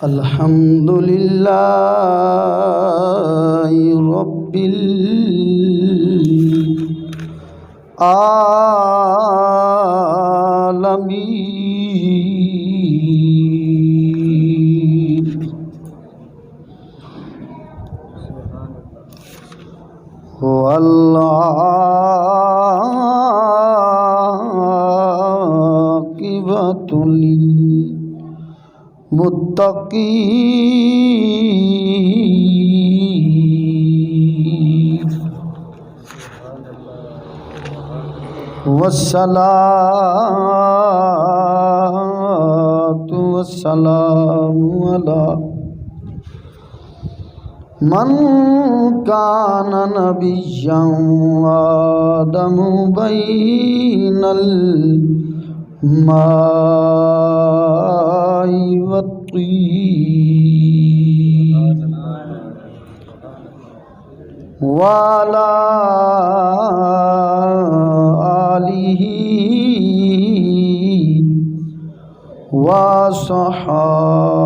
الحمد للہ رب العالمین والعاقبۃ للمتقین والصلاة والسلام علی من کان نبیا وآدم بین الماء والطین وعلی آلہ وصحابہ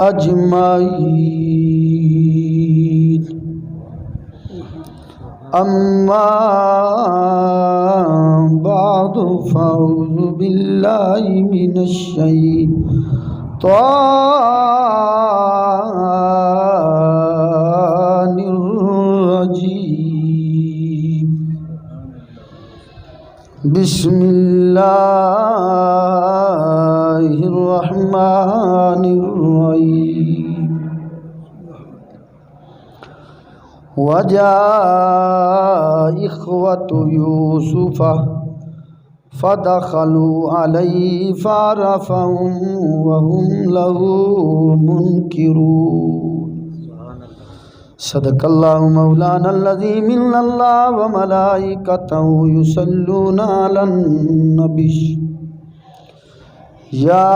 اجمعین اما بعد فاعوذ باللہ من الشیطان الرجیم بسم اللہ الرحمن الرحیم وجاء إخوة يوسف فدخلوا عليه فعرفهم وهم له منكرون صدق الله مولانا الذي من الله وملائكته يصلون على النبي يا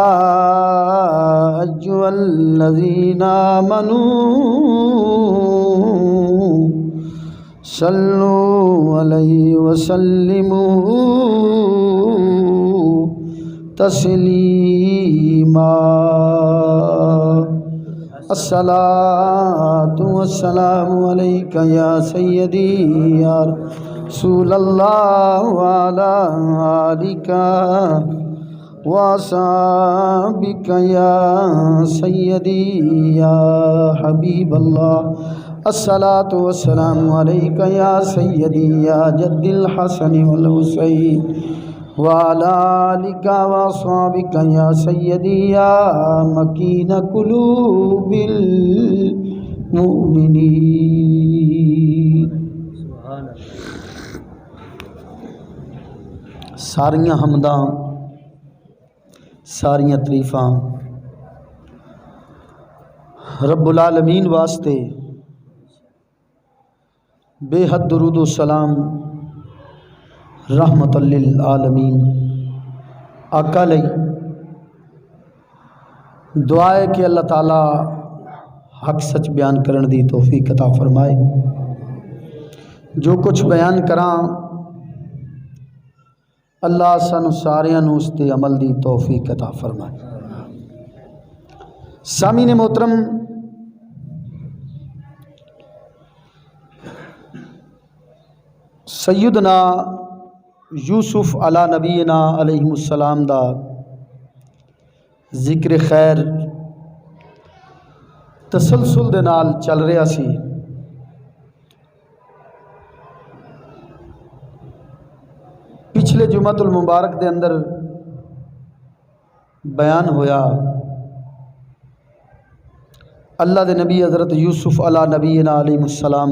أيها الذين آمنوا صلوا عليه وسلموا تسلیما الصلاة والسلام علیک یا سیدی یا رسول اللہ وعلی آلک وصحبک یا سیدی یا حبیب اللہ الصلاة والسلام علیک یا سیدی یا جد الحسن والحسین وعلی آلک وصحبک یا سیدی یا مکین قلوب المؤمنین۔ ساریاں حمداں ساریاں تعریفاں رب العالمین واسطے، بے حد درود و سلام رحمت للعالمین آقا علیہ۔ دعا ہے کہ اللہ تعالیٰ حق سچ بیان کرن دی توفیق عطا فرمائے، جو کچھ بیان کراں اللہ سانو ساریاں نو اس تے عمل دی توفیق عطا فرمائے۔ سامعین محترم، سیدنا یوسف علی نبینا علیہ السلام دا ذکر خیر تسلسل دے نال چل رہا سی۔ پچھلے جمعۃ المبارک دے اندر بیان ہویا اللہ دے نبی حضرت یوسف علی نبینا علیہ السلام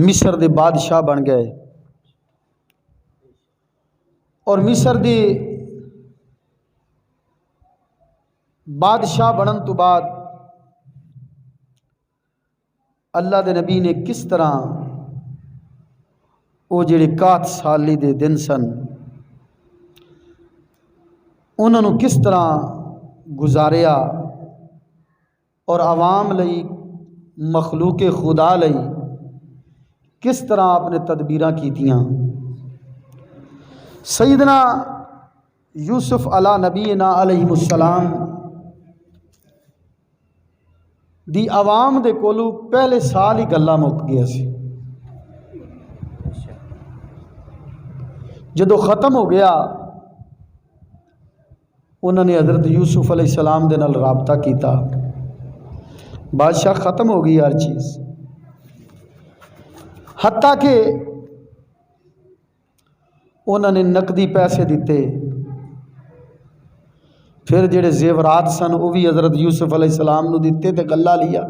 مصر دے بادشاہ بن گئے، اور مصر دے بادشاہ بنن تو بعد اللہ دے نبی نے کس طرح وہ جڑے 61 سالی دے دن سن انہوں نے کس طرح گزاریا، اور عوام لئی مخلوق خدا لئی کس طرح اپنے تدبیراں کیتیاں۔ سیدنا یوسف علی نبینا علیہ السلام دی عوام دے کولو پہلے سال ہی گلا مک گیا سی. جدو ختم ہو گیا انہوں نے حضرت یوسف علیہ السلام دے نال رابطہ کیتا. بادشاہ ختم ہو گئی ہر چیز، حتیٰ کہ انہوں نے نقدی پیسے دیتے، پھر جڑے زیورات سن وہ بھی حضرت یوسف علیہ السلام نو دیتے تے گلا لیا.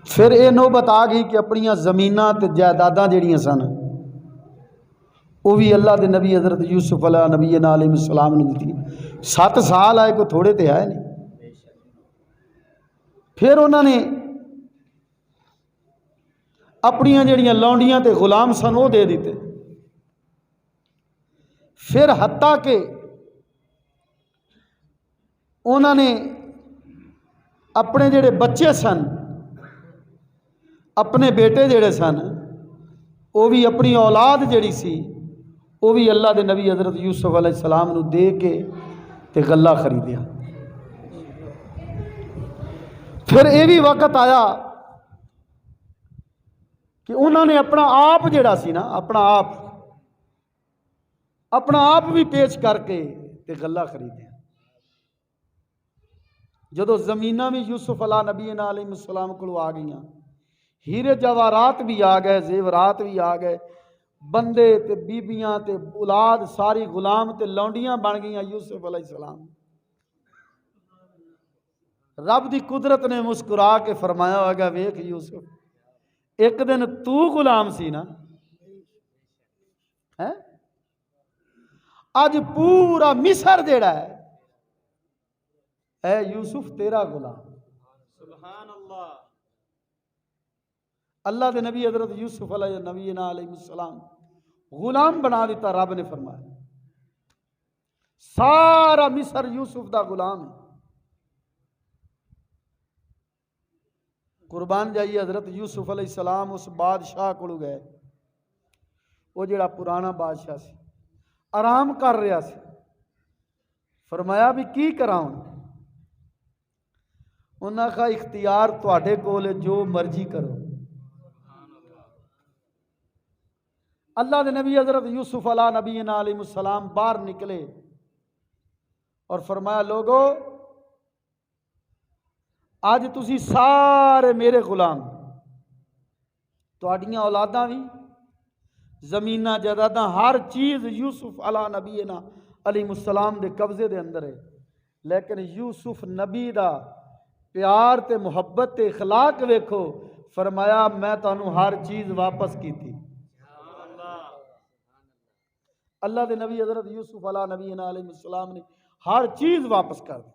پھر یہ نوبت آ گئی کہ اپنی زمیناں تے جائیداداں جڑیاں سن وہ بھی اللہ دے نبی حضرت یوسف علیہ نبینا علیہ السلام نے دیتی. 7 سال آئے کوئی تھوڑے تے آئے نہیں. پھر انہوں نے اپنی جڑیاں لونڈیاں تے غلام سن وہ دے دیتے. پھر حتیٰ کہ انہوں نے اپنے جڑے بچے سن، اپنے بیٹے جڑے سن، وہ بھی اپنی اولاد جڑی سی وہ بھی اللہ دے نبی حضرت یوسف علیہ السلام نو دے کے تے غلہ خریدیا. پھر یہ بھی وقت آیا کہ انہوں نے اپنا آپ جڑا سی نا اپنا آپ بھی پیش کر کے تے غلہ خریدیا. جدو زمیناں بھی یوسف علیہ نبینا علیہ السلام کو آ گئیاں، ہیرے جواہرات بھی آ گئے، زیورات بھی آ گئے، بندے تے بیبیاں تے اولاد ساری غلام تے لونڈیاں بن گئیاں یوسف علیہ السلام. رب دی قدرت نے مسکرا کے فرمایا ہوگا ویکھ یوسف ایک دن تو غلام سی نا، اج پورا مصر جیڑا ہے اے یوسف تیرا غلام. سبحان اللہ. اللہ دے نبی حضرت یوسف علیہ نبینا علیہ السلام غلام بنا دیتا. رب نے فرمایا سارا مصر یوسف دا غلام ہے. قربان جائیے حضرت یوسف علیہ السلام اس بادشاہ کو گئے، وہ جڑا پرانا بادشاہ سی آرام کر رہا سی. فرمایا بھی کی کراؤں؟ انہاں کا اختیار تواڈے کول ہے، جو مرضی کرو. اللہ دے نبی حضرت یوسف علیہ نبینا علیہ السلام باہر نکلے اور فرمایا لوگو آج تسی سارے میرے غلام، تواڈیاں اولاداں بھی، زمیناں جائیداداں ہر چیز یوسف علیہ نبینا علیہ السلام دے قبضے دے اندر ہے. لیکن یوسف نبی دا پیار تے محبت تے اخلاق ویکھو. فرمایا میں تانوں ہر چیز واپس کیتی. اللہ دے نبی حضرت یوسف علیہ نبینا علیہ السلام نے ہر چیز واپس کر دی.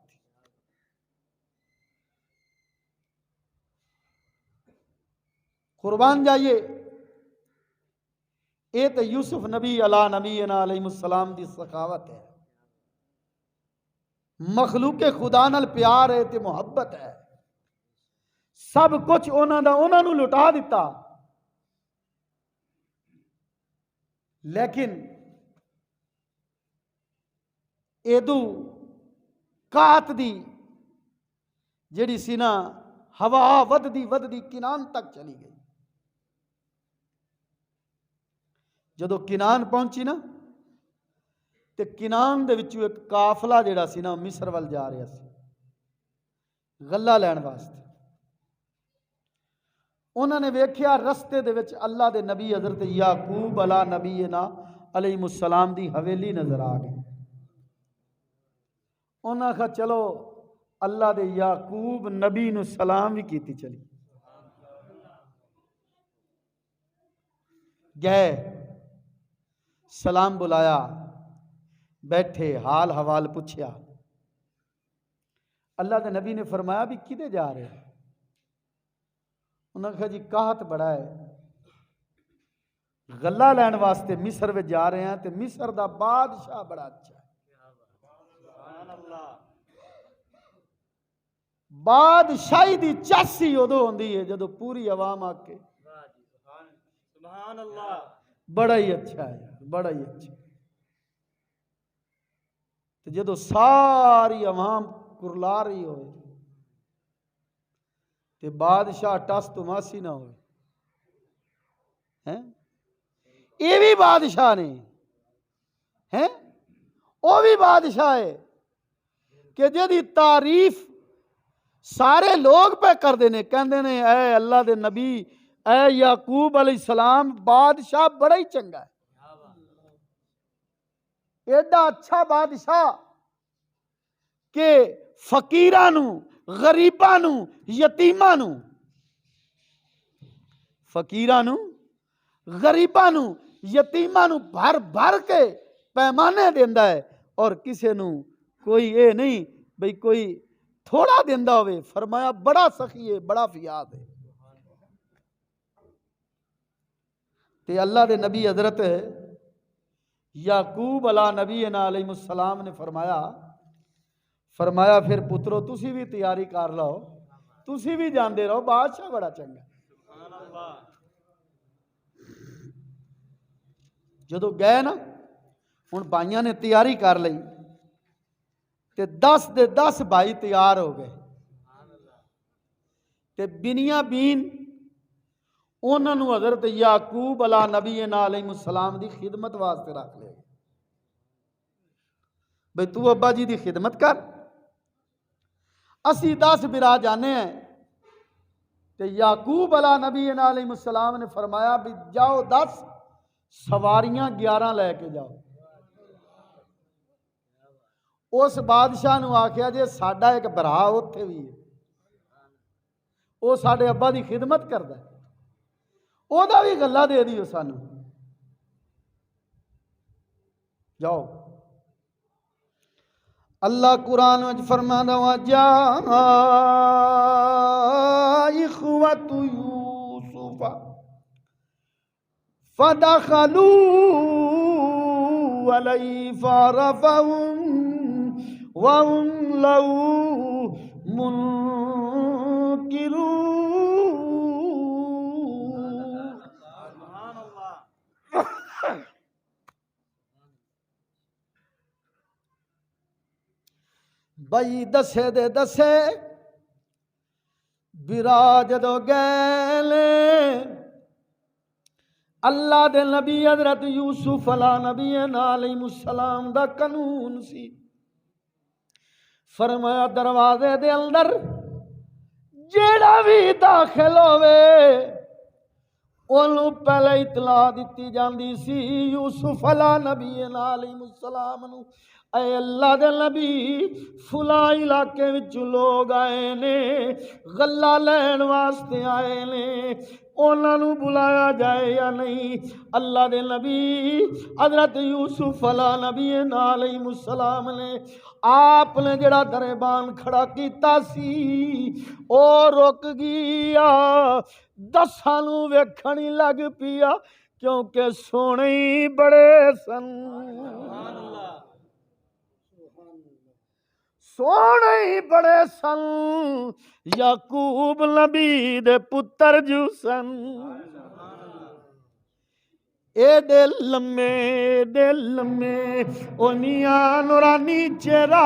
قربان جائیے اے تے یوسف نبی علیہ نبینا علیہ السلام دی سخاوت ہے، مخلوق خدا نال پیار ہے تے محبت ہے. سب کچھ انہاں نو لٹا دیتا، لیکن ایدو کات دی جڑی سی نا ہوا ودی کنان تک چلی گئی. جدو کنان پہنچی نا تے کنان دے وچوں ایک قافلہ جڑا سی نا مصر وال جا رہا سی غلہ لین واسطے. انہوں نے ویکھیا رستے دے وچ اللہ دے نبی حضرت یعقوب علیہ نبینا علیہ السلام دی حویلی نظر آ گئی. انہوں نے کہا چلو اللہ دے یعقوب نبی نو سلام بھی کیتی چلی. گئے سلام بلایا، بیٹھے حال حوال پوچھیا. اللہ دے نبی نے فرمایا بھی کدے جا رہے؟ انہوں نے کہا جی قحط بڑا ہے، غلہ لین واسطے مصر میں جا رہے ہیں تے مصر دا بادشاہ بڑا اچھا ہے. بادشاہی دی چاسی ادو ہوندی ہے جدو پوری عوام آ کے سبحان اللہ بڑا ہی اچھا ہے یار، بڑا ہی اچھا۔ تو جدو ساری عوام کرلا رہی ہوئے تے بادشاہ ٹس تماسی نہ ہوئے، یہ بھی بادشاہ نے ہیں، وہ بھی بادشاہ ہے کہ جدی تعریف سارے لوگ پہ کر دینے، کہندے نے اے اللہ دے نبی، اے یعقوب علیہ السلام، بادشاہ بڑا ہی چنگا ہے، ایڈا اچھا بادشاہ کہ فقیرانو، غریبانو، یتیمانو، فقیرانو، غریبانو، یتیمانو بھر بھر کے پیمانے دیندا ہے، اور کسے نو کوئی اے نہیں بھئی کوئی تھوڑا دیندا ہوئے۔ فرمایا بڑا سخی ہے، بڑا فیاض ہے۔ تے اللہ دے نبی حضرت یعقوب علیہ نبینا علیہ السلام نے فرمایا پھر پترو تسی بھی تیاری کر لو، تسی بھی جاندے رہو، بادشاہ بڑا چنگا۔ جدو گئے نا، ہن بھائیاں نے تیاری کر لئی تے 10 دے 10 بھائی تیار ہو گئے تے بنیامین انہاں نو حضرت یعقوب علیہ نبینا علیہ السلام دی خدمت واسطے رکھ لے، بھئی تو ابا جی دی خدمت کر، اسی 10 برا جانے ہیں۔ تے یعقوب علیہ نبینا علیہ السلام نے فرمایا بھی جاؤ 10 سواریاں 11 لے کے جاؤ۔ اس بادشاہ نو آکھیا جے ساڈا ایک برا اوتھے بھی ہے، وہ ساڈے ابا دی خدمت کردا ہے، او دا بھی گلہ دے دیو سانو، جاؤ۔ اللہ قرآن وچ فرمانا وَجَاءَ إِخْوَةُ يُوسُفَ فَدَخَلُوا عَلَيْهِ فَعَرَفَهُمْ وَهُمْ لَهُ مُنْكِرُونَ۔ بھائی دسے دے دسے برا جدو گئے، اللہ دے نبی حضرت یوسف علیہ نبینا علیہ السلام دا قانون سی، فرمایا دروازے دے اندر جیڑا بھی داخل ہوئے انہوں پہلے اطلاع دیتی جاندی سی یوسف علیہ نبینا علیہ السلام نو، اے اللہ دے نبی فلاں علاقے وچ لوگ آئے نے، غلہ لین واسطے آئے نے، انہاں نو بلایا جائے یا نہیں؟ اللہ دے نبی حضرت یوسف علیہ نبینا علیہ السلام نے آپ نے جڑا دربان کھڑا کیتا سی او رک گیا، 10 نو ویکھنی لگ پیا کیونکہ سونے ہی بڑے سن، سونے ہی بڑے سن، یعقوب نبی دے پتر جو سن، ایڈے لمے اونیاں نورانی چہرہ،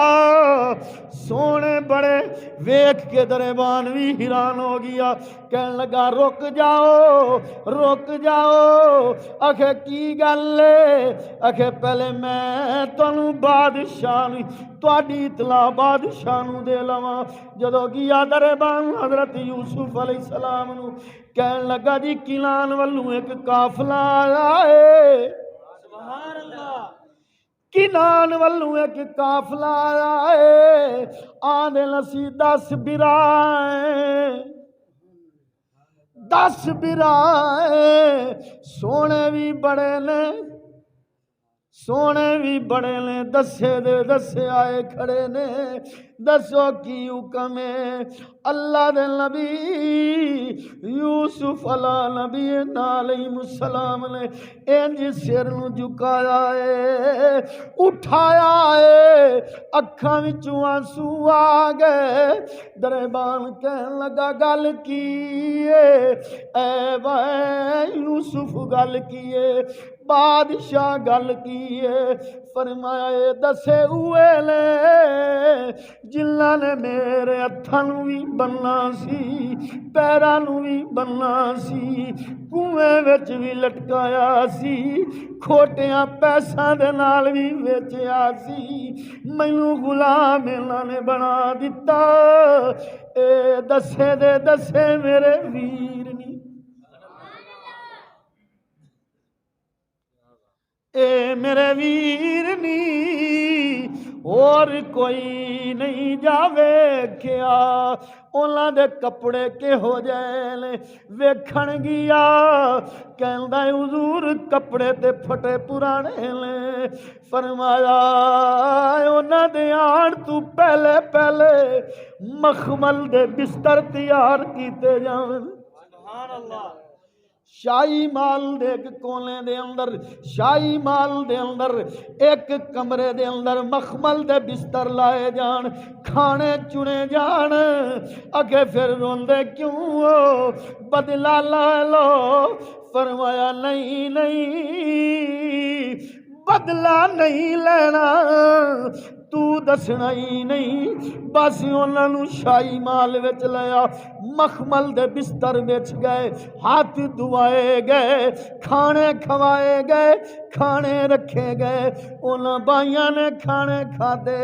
سونے بڑے، ویکھ کے دربان بھی حیران ہو گیا، کہنے لگا رک جاؤ، آکھے کی گل ہے؟ آکھے پہلے میں تانوں بادشاہ تواڈی اطلاع بادشاہ نو دے لواں۔ جدو گیا دربان حضرت یوسف علیہ السلام نو کہنے لگا جی کنان والوں ایک قافلہ آیا ہے، سبحان اللہ، کنان والوں ایک قافلہ آیا ہے، آنے لسی 10 برائیں، 10 برائیں، سونے بھی بڑے نے، دسے دے دسے آئے کھڑے نے، دسو کی حکم ہے اللہ دے نبی یوسف علیہ نبی علیہ السلام نے انج سر نو جھکایا ہے اٹھایا ہے اکھاں وچوں آنسو آ گئے دربان کہن لگا گل کی اے بھائی یوسف گل کی بادشاہ گل کی فرمایا دسے ہوئے لے جنہاں نے میرے ہتھاں نوں وی بننا سی پیراں نوں وی بننا سی کنویں وچ وی لٹکایا سی کھوٹیاں پیساں دے نال وی ویچیا سی مینوں غلام انہاں نے بنا دتا اے دسے دے دسے میرے ویر نی اے میرے ویر نی اور کوئی نہیں جاوے کیا انہاں دے کپڑے کہو جے نے ویکھن گیا کہندا حضور کپڑے تے پھٹے پرانے نے فرمایا انہاں دے آن تو پہلے پہلے مخمل دے بستر تیار کیتے جان سبحان اللہ شاہی مال دے ایک کونے دے اندر شاہی مال دے اندر ایک کمرے دے اندر مخمل دے بستر لائے جان کھانے چنے جان اگے پھر روندے کیوں ہو بدلہ لے لو فرمایا نہیں نہیں بدلہ نہیں لینا تو دسنا ہی نہیں بس انہاں نوں شاہی مال وچ لیا مخمل دے بستر وچ گئے ہاتھ دھوائے گئے کھانے کھوائے گئے کھانے رکھے گئے انہاں بائیاں نے کھانے کھادے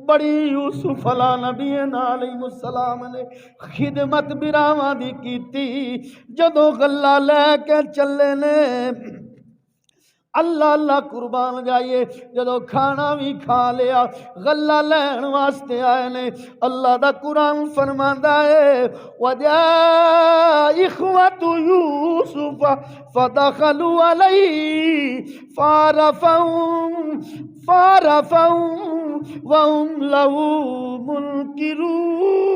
بڑی یوسف علیہ نبی علیہ السلام نے خدمت براواں دی کیتی جدوں غلہ لے کے چلے نے اللہ اللہ قربان جائیے جدو کھانا بھی کھا لیا غلہ لین واسطے آئے نے اللہ دا قرآن فرماندا ہے وَجَاءَ إِخْوَةُ يُوسُفَ فَدَخَلُوا عَلَيْهِ فَعَرَفَهُمْ وَهُمْ لَهُ مُنْكِرُونَ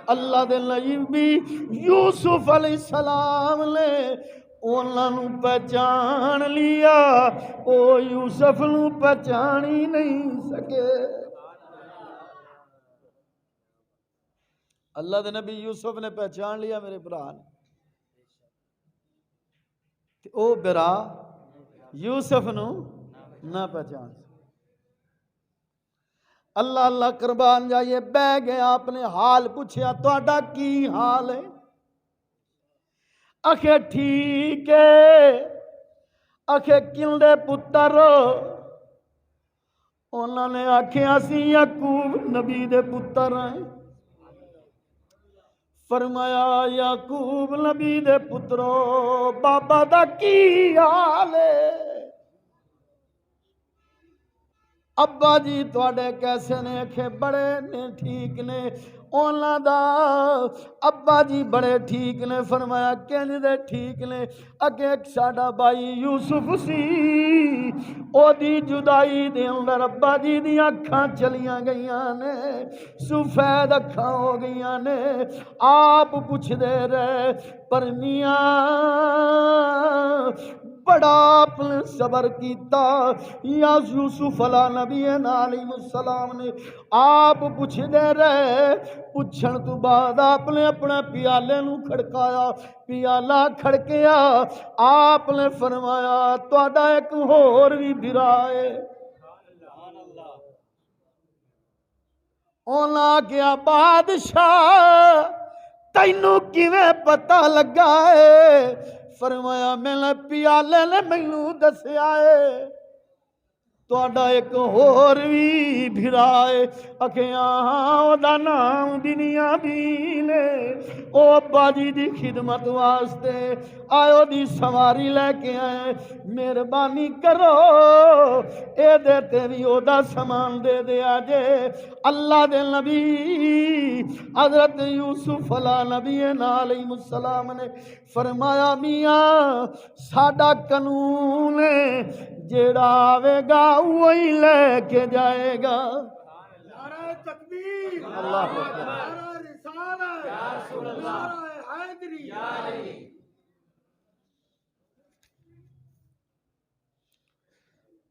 اللہ دے نبی یوسف علیہ السلام نے انہاں نوں پہچان لیا او یوسف نوں پہچان ہی نہیں سکے اللہ دے نبی یوسف نے پہچان لیا میرے برا نے او برا یوسف نوں نہ پہچان اللہ اللہ قربان جائیے بہ گیا اپنے حال پوچھیا تہاڈا کی حال ہے آکھے ٹھیک ہے آکھے کلدے پتر انہوں نے آکھے اسی یعقوب نبی دے پتر ہیں فرمایا یعقوب نبی دے پترو بابا دا کی حال ہے ابا جی تواڈے کیسے نے کہ بڑے نے ٹھیک نے اونا دا ابا جی بڑے ٹھیک نے فرمایا کہنے دے ٹھیک نے اگے ایک ساڈا بھائی یوسف سی او دی جدائی دے اندر ابا جی دی اکھاں چلیاں گئیاں نے سفید اکھاں ہو گئیاں نے آپ پوچھ دے رہے پر میاں بڑا اپنے صبر کیتا یا یوسف علیہ نبی علیہ السلام نے آپ پوچھ دے رہے پوچھن تو بعد آپ نے اپنا پیالے نو کھڑکایا پیالہ کھڑکیا آپ نے فرمایا تہاڈا ایک ہور بھی بھرا ہے اونا کیا بادشاہ تینوں کیویں پتہ لگا ہے فرمایا میں نے پیالے نے مینوں دسیا ہے تہاڈا ایک ہور بھی بھرا ہے اکھے او دا نام دنیا بھی نے او ابا جی دی خدمت واسطے آئے دی سواری لے کے آئے مہربانی کرو اے دیتے بھی او دا سامان دے دیا جے اللہ دے نبی حضرت یوسف علیہ نبی علیہ السلام نے فرمایا میاں ساڈا قانون ہے جیڑا آوے گا وہی لے کے جائے گا تکبیر اللہ اکبر نعرہ رسالت یا رسول اللہ نعرہ حیدری یا علی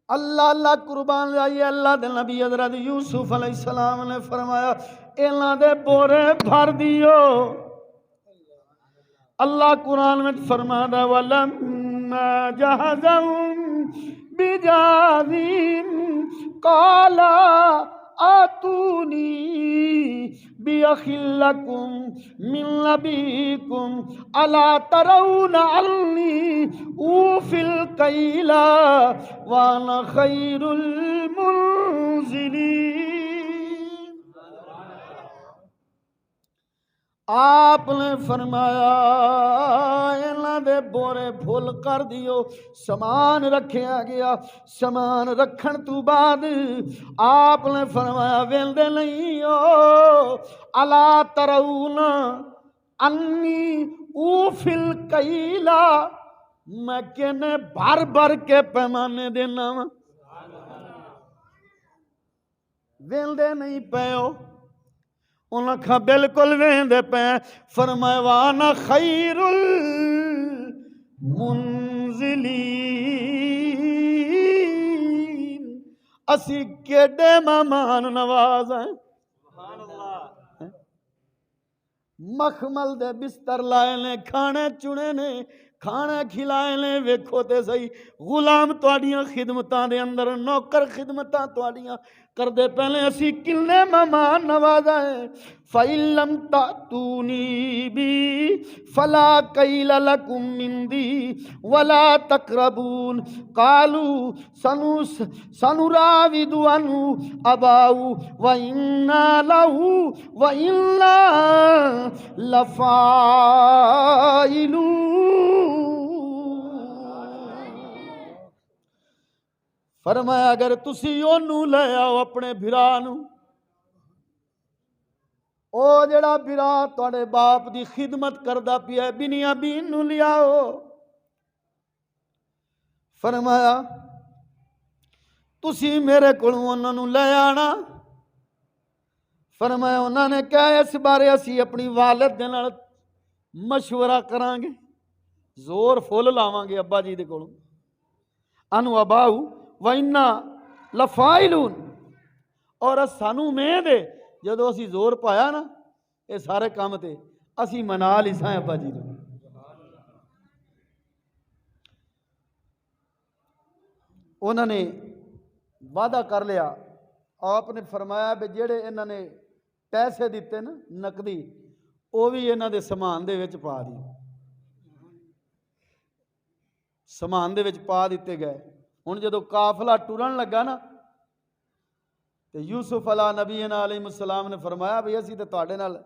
اللہ اللہ قربان جائیے اللہ دے نبی حضرت یوسف علیہ السلام نے فرمایا انہاں دے بورے بھر دیو اللہ قرآن میں فرمایا وَلَمَّا جَهَزَهُم بِجَهَازِهِمْ قَالَ آتُونِي بِأَخٍ لَّكُم مِّن أَبِيكُمْ أَلَا تَرَوْنَ أَنِّي أُوفِي الْكَيْلَ وَأَنَا خَيْرُ الْمُنزِلِينَ آپ نے فرمایا انہاں دے بورے پھول کر دیو سامان رکھیا گیا سامان رکھن تو بعد آپ نے فرمایا ویندے نہیں ہو الا ترون انی اوفی الکیلا میں کہنے بھر بھر کے پیمانے دینا ویندے نہیں پیو انہاں کھا بالکل ویندے پہ فرمایا وانا خیر المنزلین اسی کیڑے مہمان نواز ہیں مخمل دے بستر لائے نے کھانے چنے نے کھانا کھلائے نے ویکھو تے صحیح غلام تواڈیاں خدمتاں دے اندر نوکر خدمتاں تواڈیاں کر دے پہلے اسی کلنے مہمان نوازا ہے فَإِن لَّمْ تَأْتُونِي بِي فَلَا كَيْلَ لَكُمْ عِندِي وَلَا تَقْرَبُونَ قَالُوا سَنُرَاوِدُ عَنْهُ أَبَاهُ وَإِنَّا لَهُ وَإِنَّا لَفَاعِلُونَ فرمایا اگر تسی اونوں لے آؤ اپنے بھرا نو او جڑا بھرا تواڈے باپ دی خدمت کردا پیا ہے بنیامین نو لے آؤ فرمایا تسی میرے کولوں انہاں نو لے آنا فرمایا انہاں نے کہا اس بارے اسی اپنی والد دے نال مشورہ کران گے زور فل لاواں گے ابا جی دے کولوں انو اباؤ وَإِنَّا لَفَاعِلُونَ اور سانو میں دے جدو اسی زور پایا نا اے سارے کام تے اسی منا لی سائیں ابا جی نے انہوں نے وعدہ کر لیا آپ نے فرمایا بے جڑے انہوں نے پیسے دیتے نا نقدی وہ بھی انہوں دے سامان دے وچ پا دی سامان دے وچ پا دیتے گئے ہن جدو قافلہ ٹرن لگا نا تے یوسف علیہ نبینا علیہ السلام نے فرمایا بھئی اسی تے تواڈے نال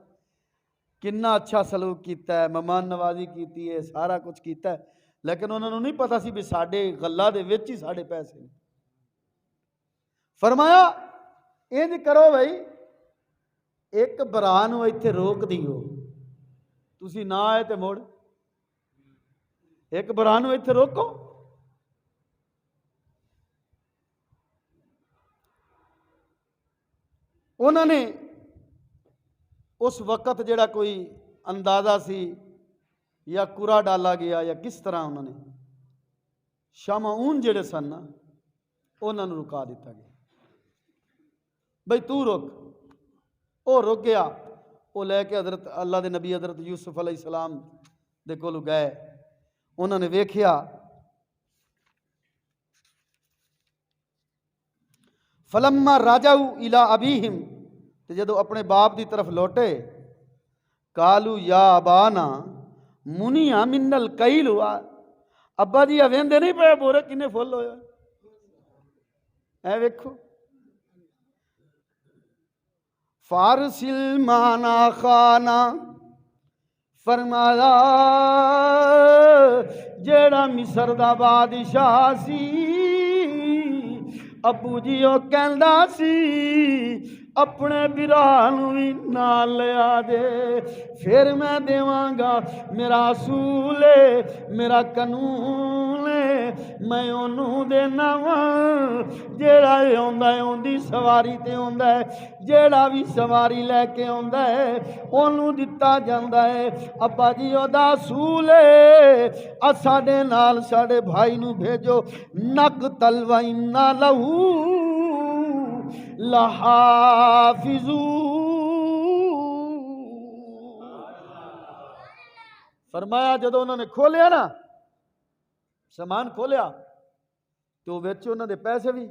کنا اچھا سلوک کیتا ہے مہمان نوازی کیتی ہے سارا کچھ کیتا ہے لیکن انہوں نے نہیں پتا سی بھی ساڈے غلہ دے وچ ہی ساڈے پیسے فرمایا انج کرو بھائی ایک برا نو ایتھے روک دیو تسی نہ آئے تے موڑ ایک برا نو ایتھے روکو انہوں نے اس وقت جڑا کوئی اندازہ سی یا کورا ڈالا گیا یا کس طرح انہوں نے شامعون جڑے سن انہوں نے رکا دیتا گیا بھئی تو رک وہ رک گیا وہ لے کے حضرت اللہ دے نبی حضرت یوسف علیہ السلام دے کولو گئے انہوں نے ویکھیا فلما راجعوا الی ابیہم جدو اپنے باپ دی طرف لوٹے قالوا یا ابانا منیا من الکیل ابا جی ویندے نہیں پے بورے کنے فل ہوئے اے ویکھو فارسل مانا خانا فرمایا جیڑا مصر دا بادشاہ سی ابو جی وہ کہندا سی اپنے بران بھی نال لیا دے پھر میں دیواں گا میرا اصول ہے میرا قانون ہے میں انہوں دینا وا جیڑا آندا ہے اوندی سواری تے آندا ہے جیڑا بھی سواری لے کے آندا ہے انہوں دتا جاندا ہے ابا جی او دا اصول ہے ساڈے نال ساڈے بھائی نو بھیجو نقتل و انا لہو لحافظون فرمایا جدو انہوں نے کھولیا نا سامان کھولیا تو وچ انہوں نے پیسے بھی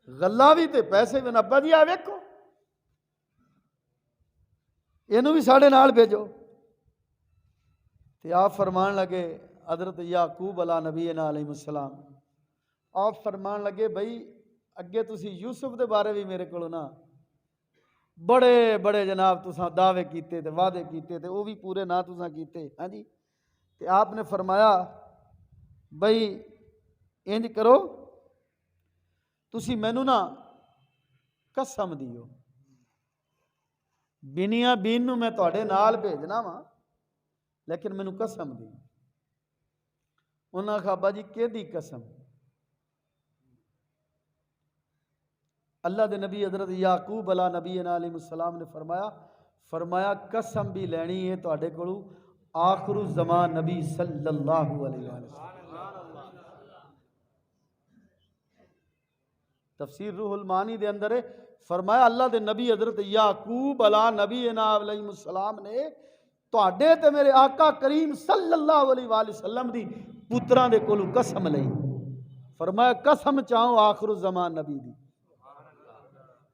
غلہ بھی تے پیسے بھی ابا جی آ ویکھو اینو بھی ساڑھے نال بھیجو تے آپ فرمان لگے حضرت یعقوب علیہ نبینا علیہ السلام آپ فرمان لگے بھئی اگے تسی یوسف دے بارے بھی میرے کو نا بڑے بڑے جناب تساں دعوے کیتے تے وعدے کیتے تے وہ بھی پورے نہ تساں کیتے ہاں جی تے آپ نے فرمایا بھئی انج کرو تسی مینوں نا قسم دیو بنیا بین نو میں تواڈے نال بھیجنا وا لیکن مینوں قسم دی انہاں ابا جی کیدی قسم اللہ دے نبی حضرت یعقوب علیہ نبینا علیہ السلام نے فرمایا قسم بھی لینی ہے تواڈے کولوں آخر الزمان نبی صلی اللہ علیہ وسلم تفسیر روح المعانی دے اندر ہے فرمایا اللہ دے نبی حضرت یعقوب علیہ نبینا علیہ السلام نے تواڈے تے میرے آقا کریم صلی اللہ علیہ وآلہ وسلم دی پتراں دے کولوں قسم لئی فرمایا قسم چاہوں آخر الزمان نبی دی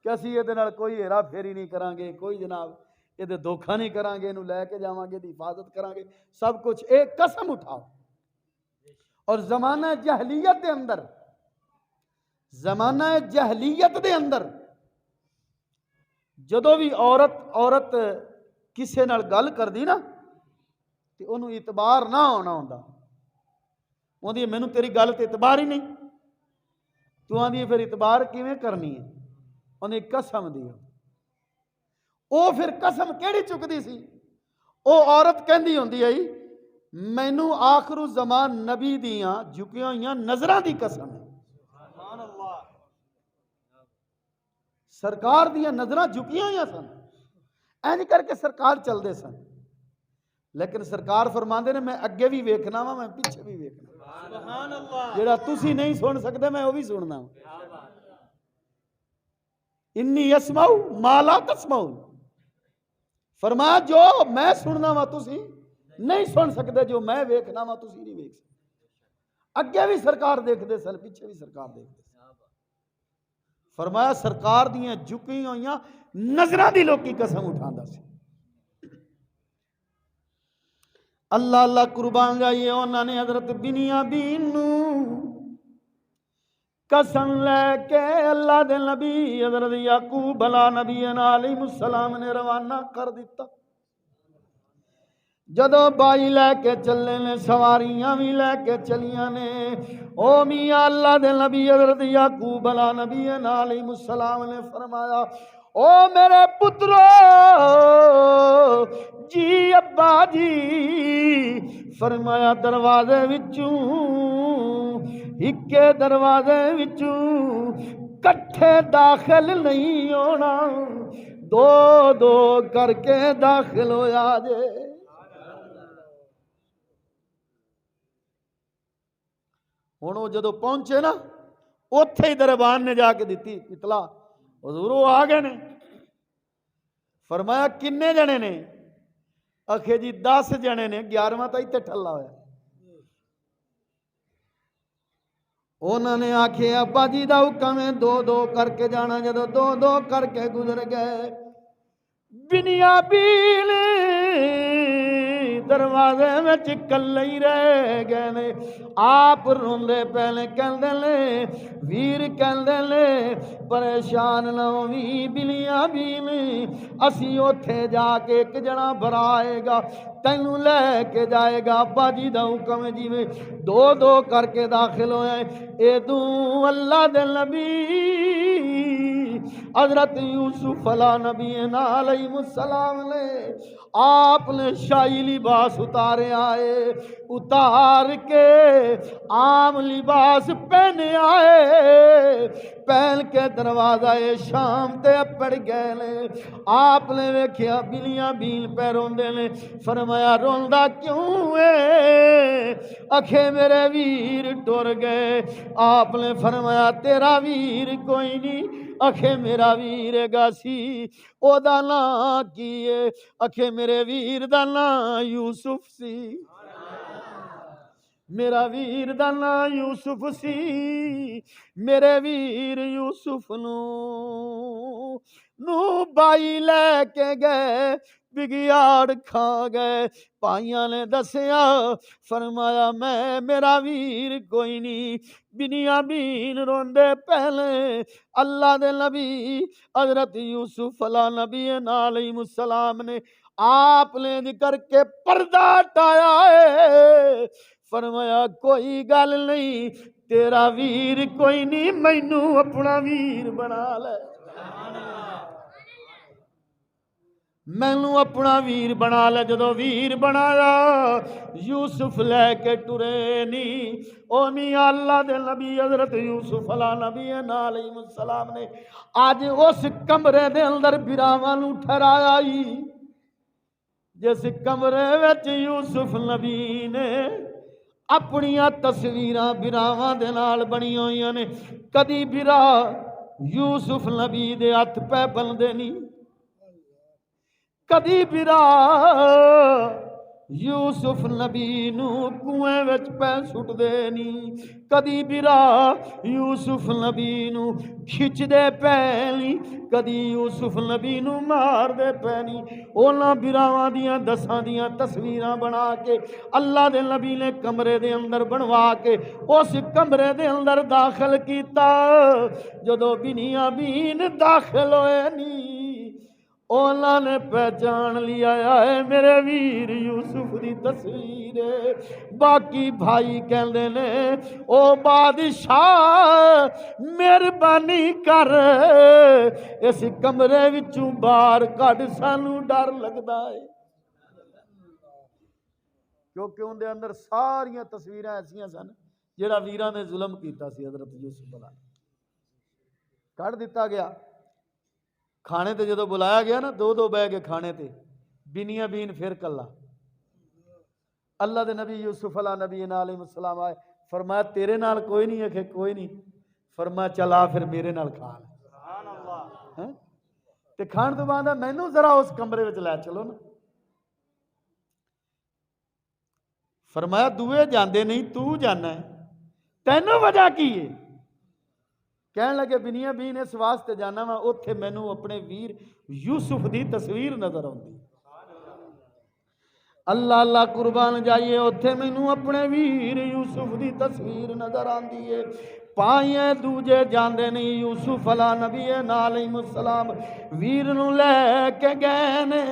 کہ اسی یہ کوئی ہیرا پھیری نہیں کران گے کوئی جناب یہ دھوکھا نہیں کران گے انہوں لے کے جاواں گے دی حفاظت کران گے سب کچھ ایک قسم اٹھاؤ اور زمانہ جہلیت دے اندر جدو بھی عورت کسے نال گل کر دی نا تے انہوں اعتبار نہ ہونا ہوندا اوندی مینوں تیری گل تے اعتبار ہی نہیں تو آندی پھر اعتبار کیویں کرنی ہے انہیں قسم دی او پھر قسم کیڑی چکدی سی او عورت کہندی ہوندی ہے مینوں آخر الزمان نبی دیاں جھکیاں ہوئیاں نظراں دی قسم ہے سبحان اللہ سرکار دیاں نظراں جھکیاں ہوئیاں سن اینج کر کے سرکار چل دے سن لیکن سرکار فرماندے نے میں اگے بھی ویکھنا وا میں پیچھے بھی ویکھنا سبحان اللہ جڑا تسی نہیں سن سکدے میں وہ بھی سننا انی اسمعو ما لا تسمعون فرمایا جو میں سننا وا تسی نہیں سن سکتے جو میں ویکھنا وا تسی نہیں ویکھ سکتے اگے بھی سرکار دیکھتے سن پیچھے بھی سرکار دیکھتے سن فرمایا سرکار دیاں جھکی ہوئیاں نظراں دی لوکی قسم اٹھاندا سی اللہ اللہ قربان جائیے انہوں نے حضرت بنیامین نو قسم لے کے اللہ دے نبی حضرت یعقوب علیہ نبینا علیہ السلام نے روانہ کر دیتا جدو بائی لے کے چلے نے سواریاں بھی لے کے چلیاں نے او میاں اللہ دے نبی حضرت یعقوب علیہ نبینا علیہ السلام نے فرمایا او میرے پترو جی ابا جی فرمایا دروازے وچوں ہکے دروازے وچوں کٹھے داخل نہیں ہونا دو دو کر کے داخل ہویا جے ہن وہ جدو پہنچے نا اوتھے ہی دربان نے جا کے دیتی اطلاع حضور وہ آ گئے نے فرمایا کنے جنے نے آخے جی 10 جنے نے 11واں تا اتنے ٹھلا ہویا انہوں نے آکھے ابا جی دا حکم ہے 2 کر کے جانا جدو 2 کر کے گزر گئے بنیامین دروازے میں کلے ہی رہ گئے نے آپ روندے پہلے کہندے لے ویر کہندے لے پریشان نہ ہووی بنیامین اسی اوتھے جا کے ایک جنا بھرا آئے گا تینوں لے کے جائے گا ابا جی دا حکم جی میں 2 کر کے داخل ہوئے ادوں اللہ دے نبی حضرت یوسف علیہ نبینا علیہ السلام نے آپ نے شاہی لباس اتارے آئے، اتار کے عام لباس پہنے آئے، پہن کے دروازہ شام تے اپڑ گئے نے۔ آپ نے ویکھیا بلیاں بیل پہ روندے نے، فرمایا روندا کیوں ہے؟ اکھے میرے ویر ٹر گئے۔ آپ نے فرمایا تیرا ویر کوئی نہیں، اکھے میرا ویر گا سی، او دا نام کیے؟ اکھے میرے ویر دا نام یوسف سی، میرا ویر دا نام یوسف سی، میرے ویر یوسف نو بائی لے کے گئے، بگیاڑ کھا گئے۔ پائیاں نے دسیا، فرمایا میرا ویر کوئی نہیں۔ بنیامین روندے پہلے اللہ دے نبی حضرت یوسف علیہ السلام نے آپ نے ذکر کے پردہ ہٹایا ہے، فرمایا کوئی گل نہیں، تیرا ویر کوئی نہیں، مینوں اپنا ویر بنا لے، مینوں اپنا ویر بنا لے۔ جدو ویر بنایا یوسف لے کے ٹرے نہیں، او میاں اللہ دے نبی حضرت یوسف علیہ السلام نے آج اس کمرے دے اندر براواں نوں ٹھہرایا ہی، جس کمرے وچ یوسف نبی نے اپنیاں تصویراں براواں دے نال بنی ہوئیاں نے۔ کدی برا یوسف نبی دے ہاتھ پہ بندے نہیں، کدی برا یوسف نبی نو کنویں وچ پہ سٹ دے نہیں، کدی برا یوسف نبی نو کھچ دے پے نہیں، کدی یوسف نبی نو مار دے پے نہیں۔ اونا براواں دیاں دساں دیاں تصویراں بنا کے اللہ دے نبی نے کمرے دے اندر بنوا کے اس کمرے دے اندر داخل کیتا۔ جدو بنیامین داخل ہوئے نہیں، اولا نے پہچان لیا ہے میرے ویر یوسف دی تصویر ہے۔ باقی بھائی کہندے نے او بادشاہ مہربانی کر، اس کمرے وچوں باہر کڈ، سانوں ڈر لگدا ہے، کیونکہ ان دے اندر ساریاں تصویراں ایسیاں سن جڑا ویراں نے ظلم کیتا سی حضرت یوسف علیہ، کڈ دتا گیا۔ کھانے تے جدو بلایا گیا نا، دو بہ گئے کھانے تے، بنیامین پھر کلا۔ اللہ دے نبی یوسف علیہ السلام آئے، فرمایا تیرے نال کوئی نہیں ہے کہ کوئی نہیں، فرمایا چلا پھر میرے نال کھا لے۔ تے کھان تو بعد مینوں ذرا اس کمرے وچ لے چلو نا۔ فرمایا دوے جاندے نہیں، تو جانا ہے، تینوں وجہ کی ہے؟ کہنے لگے بنیامین اس واسطے جانا وا، اوتھے مینوں اپنے ویر یوسف دی تصویر نظر آندی، اللہ اللہ قربان جائیے، اوتھے مینوں اپنے ویر یوسف دی تصویر نظر آندی ہے۔ پائیں دوجے جاندے نہیں، یوسف علیہ السلام ویر نوں لے کے گئے نے،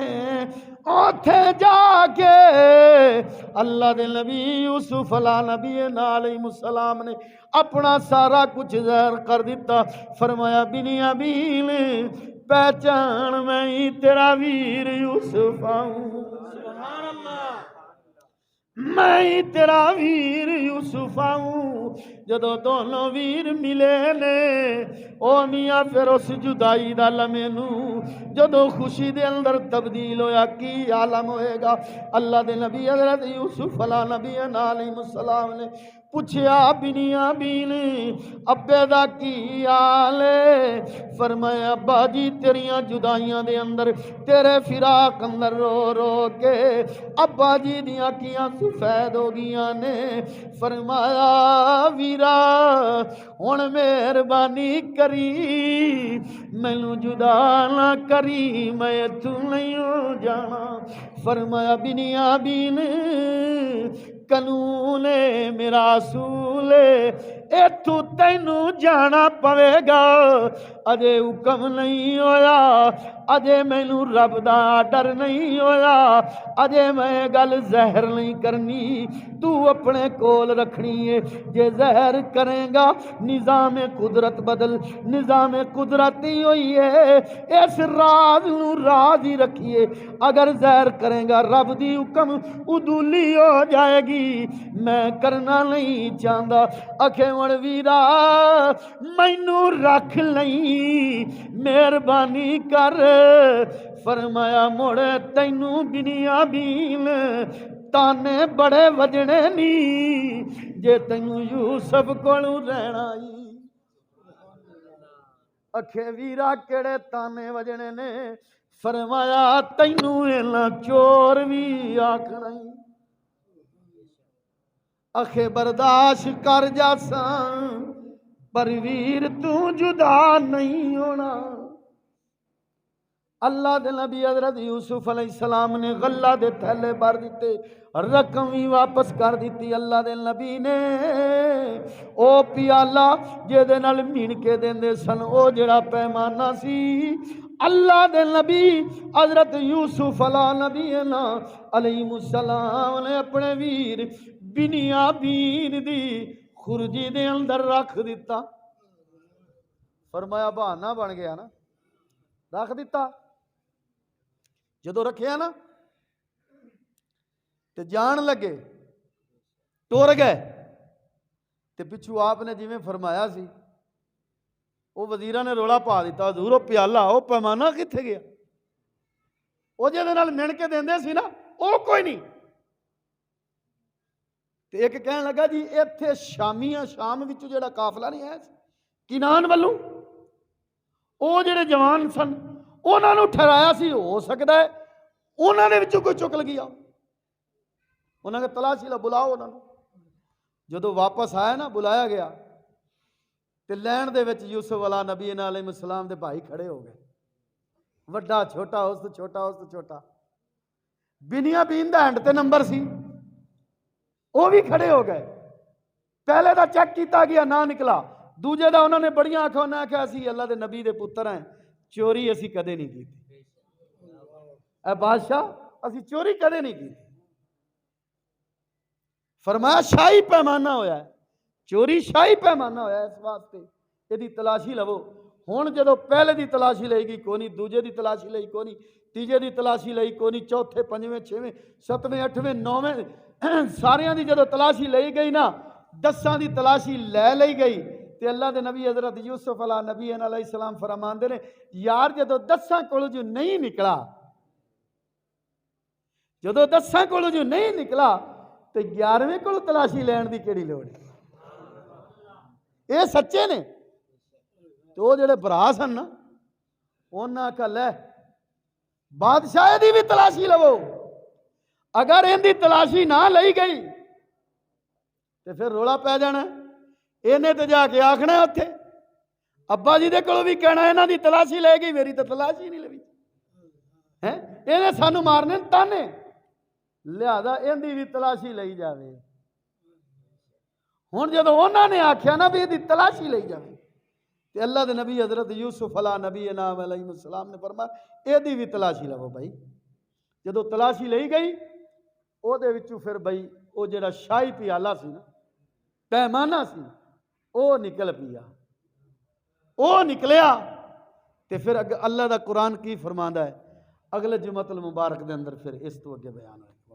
اوتھے جا کے اللہ دے نبی یوسف علیہ السلام نے اپنا سارا کچھ ظاہر کر دیتا۔ فرمایا بنیامین پہچان میں ہی تیرا ویر یوسف آؤں، میں ہی تیرا ویر یوسف آؤں۔ جدو دونوں ویر ملے نے، او میاں پھر اس جدائی دا لمحے نوں جدو خوشی دے اندر تبدیل ہویا کی عالم ہوئے گا۔ اللہ دے نبی حضرت یوسف علیہ السلام نے پوچھیا بنیامین ابے دا کی حال ہے؟ فرمایا ابا جی تیریاں جدائیاں دے اندر، تیرے فراق اندر رو رو کے ابا جی دیاں اکھیاں سفید ہو گیاں نے۔ فرمایا ویرا ہن مہربانی کری، مینوں جدا نہ کری، میں اتوں نہیں ہو جانا۔ فرمایا بنیامین قانون میرا اصول ایتھوں تینوں جانا پوے گا، اجے حکم نہیں ہویا، اجے مینوں رب دا ڈر نہیں ہویا، اجے میں گل زہر نہیں کرنی، تو اپنے کول رکھنی ہے۔ جے زہر کریں گا نظام قدرت بدل، نظام قدرت ہی ہوئی ہے، اس راز نو راز ہی رکھیے۔ اگر زہر کریں گا رب دی حکم ادولی ہو جائے گی، میں کرنا نہیں چاہتا۔ اکھے مڑ ویرا مینوں رکھ لئی، مہربانی کر، فرمایا مڑ تینوں بنیا بین تانے بڑے وجنے نی، جے تینوں یوسف کولوں رہنا ہی۔ اکھے ویرا کیڑے تانے وجنے نے، فرمایا تینوں اینا چور بھی آکھنا ہی۔ اکھے برداشت کر جاساں، پر ویر تو جدا نہیں ہونا۔ اللہ دے نبی حضرت یوسف علیہ السلام نے غلہ دے تھیلے بھر دیتے، رقم بھی واپس کر دیتی۔ اللہ دے نبی نے او پیالہ جے دے نال مین کے دیندے سن، او جڑا پیمانہ سی، اللہ دے نبی حضرت یوسف نبینا علیہ السلام نے اپنے ویر بنیامین دی خرجی دے اندر رکھ دیتا۔ فرمایا بہانہ بن گیا نا، رکھ دیتا۔ جدو رکھیا نا تے جان لگے، ٹور گئے تے پچھو آپ نے جویں فرمایا سی، وہ وزیرہ نے روڑا پا دیتا، حضور وہ پیالہ وہ پیمانہ کتھے گیا؟ وہ جہدے نال مل کے دیندے سی نا وہ کوئی نہیں۔ تے ایک کہنے لگا جی ایتھے شامیاں شام وچوں جڑا قافلہ نہیں ہے کنان والوں، وہ جڑے جوان سن انہاں نوں ٹھہرایا سی، ہو سکدا ہے انہاں دے وچوں کوئی چک لگیا، انہاں نے تلاشی لا بلاؤ انہاں نوں۔ جدو واپس آیا نا بلایا گیا تے لین دے وچ یوسف علیہ نبی علیہ السلام دے بھائی کھڑے ہو گئے، وڈا چھوٹا اس تو چھوٹا اس تو چھوٹا، بنیامین دا ہینڈ تے نمبر سی، وہ بھی کھڑے ہو گئے۔ پہلے دا چیک کیتا گیا نہ نکلا، دوجے دا انہوں نے بڑیاں آنکھوں نے آکھیا اسی اللہ دے نبی دے پتر ہیں، چوری اسی کدے نہیں کی، اے بادشاہ اسی چوری کدے نہیں کی۔ فرمایا شاہی پیمانہ ہویا ہے، چوری شاہی پیمانہ ہویا ہے، اس واسطے یہ دی تلاشی لو۔ ہون جدو پہلے دی تلاشی لئی گئی کونی، دوجے دی تلاشی لئی کونی، تیجے دی تلاشی لئی کونی، چوتھے پنجویں چھویں ستویں اٹھویں نویں ساریاں دی جدو تلاشی لئی گئی نا، 10 دی تلاشی لے لئی گئی تے اللہ دے نبی حضرت یوسف علیہ نبی علیہ السلام فرماندے نے یار جدو 10 کولوں جو نہیں نکلا، جدو 10 کولوں جو نہیں نکلا تے 11ویں کولوں تلاشی لین دی کیڑی لوڑ ہے؟ اے سچے نے۔ تو وہ جڑے برا سن نا انہاں آکھیا لے بادشاہ دی بھی تلاشی لو، اگر ان دی تلاشی نہ لئی گئی تے پھر رولا پہ جانا، انہیں تے جا کے آکھنا ہے اتھے ابا جی دے کولوں بھی کہنا انہاں دی تلاشی لے گئی، میری تے تلاشی نہیں لوی ہیں، انہیں سانو مارنے تانے، لہذا ان دی بھی تلاشی لئی جاوے۔ ہن جدوں انہاں نے آکھیا نا بھی دی تلاشی لئی جاوے تے اللہ دے نبی حضرت یوسف علیہ نبی علیہ السلام نے فرمایا اے دی بھی تلاشی لو بھائی۔ جدوں تلاشی لئی گئی او دے وچوں پھر بھائی او جڑا شاہی پیالہ سی نا پیمانہ سی او نکل پیا، او نکلیا تے پھر اللہ دا قرآن کی فرماندا ہے اگلے جمعۃ المبارک دے اندر پھر اس تو اگے بیان ہوئے۔